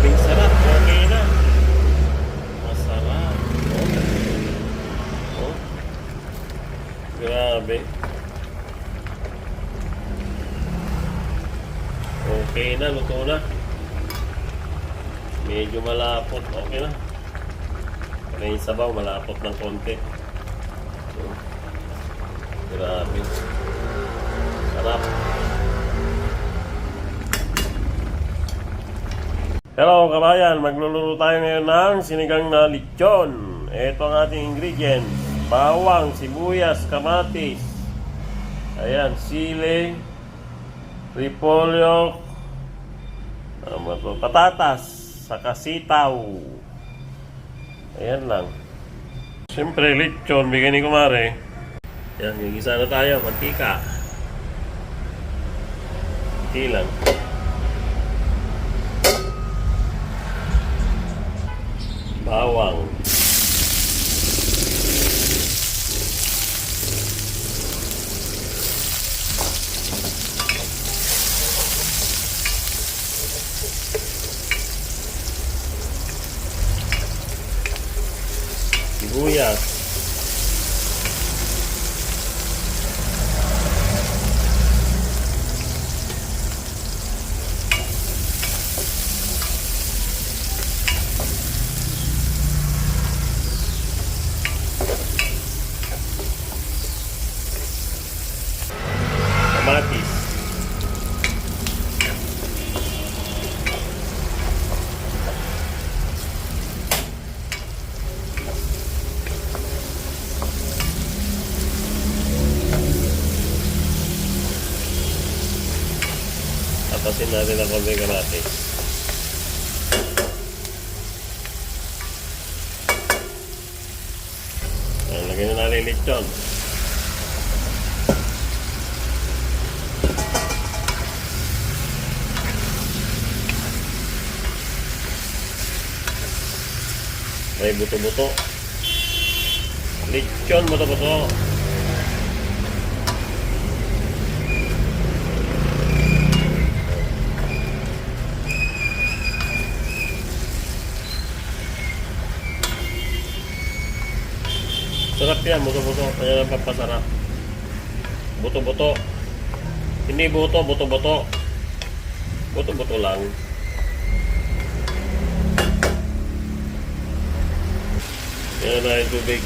Grabing sarap. Okay na. Masarap. Oh. Grabe. Okay na, luto na. Medyo malapot. Okay na. May sabaw, malapot ng konti. Oh. Grabe. Sarap. Hello kabayan, magluluto tayo ngayon ng sinigang na lechon. Ito ang ating ingredients: bawang, sibuyas, kamatis, ayan, sili, repolyo, patatas, saka sitaw. Ayan lang. Siyempre lechon, bigyan ni kumare. Ayan, gigisa na tayo, mantika. Hindi lang. Bawang, sibuyas, kamatis, tapasin natin ang konti kamatis. Lagyan na natin lechon. May buto-buto. Lechon buto-buto. Sarap yan, buto-buto. Kaya lang papasarap. Buto-buto. Hindi buto, buto-buto. Buto-buto lang. Yan na yung tubig.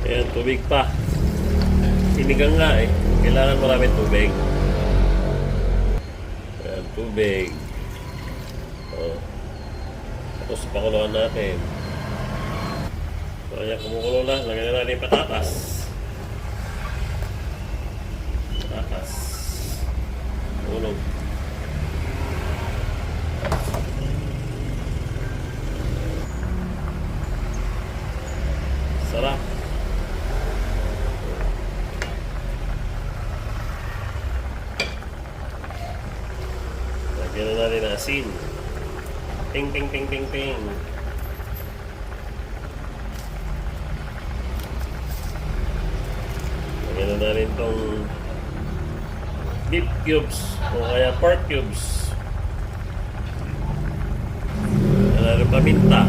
Yan, tubig pa. Sinigang nga eh. Kailangan maraming tubig. Yan, tubig. Oh. Tapos pakuluan natin. So, ayan, kumukulo na. Lagyan na natin yung patatas. Patatas. Ulog. Sarap. Lagyan na natin ang asin. Ting, ting, ting, ting, ting. Lagyan na natin itong beef cubes o kaya pork cubes. Lagyan na natin paminta.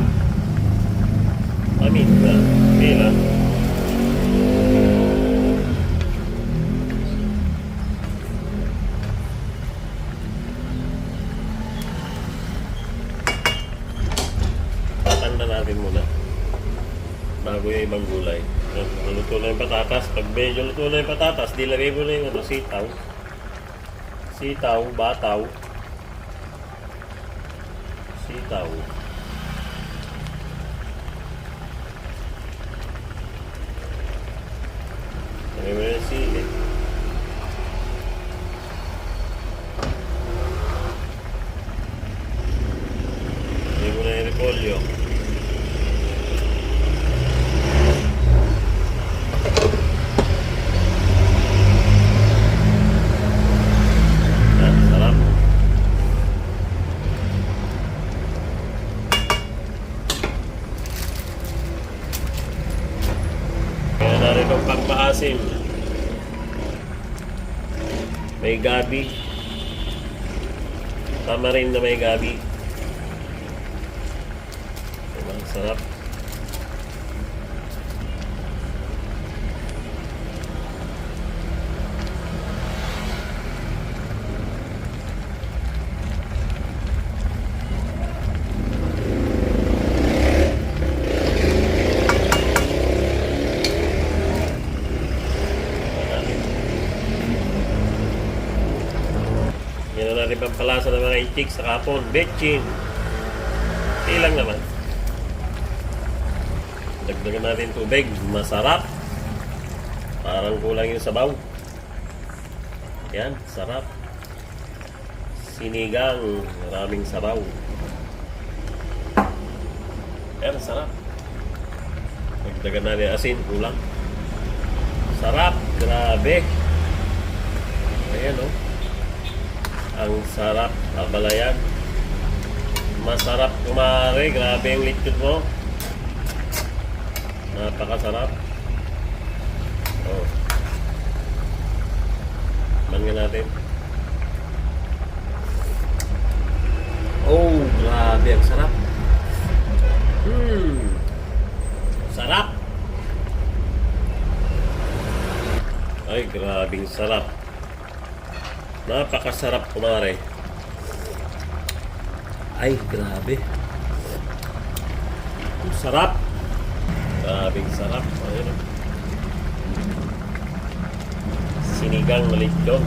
Paminta. Okay lang. Patanda natin muna bago yung ibang gulay. Luto na yung patatas. Pag medyo luto na yung patatas, dilagay mo na yung sitaw. Sitaw, bataw. Sitaw. Lagay mo na yung sili. Lagay mo na yung repolyo. Sarap. Kaya narin ang pagpaasim. May gabi. Tamarin na may gabi. Diba? Sarap. Yan na natin pampalasa ng mga itik sa kapon. Betchin. Okay lang naman. Dagdagan natin tubig. Masarap. Parang kulang yung sabaw. Yan, sarap. Sinigang. Maraming sabaw. Yan, sarap. Dagdagan natin asin. Kulang. Sarap. Grabe. Ayan, oh. Ang sarap, abalayan. Masarap kumare, grabe yung lechon mo. Napakasarap. Oh. Man nga natin. Oh, grabe ang sarap. Sarap. Ay, grabing sarap. Napakasarap kumare. Ay, grabe. Sarap. Grabing sarap. Ayun. Sinigang na lechon.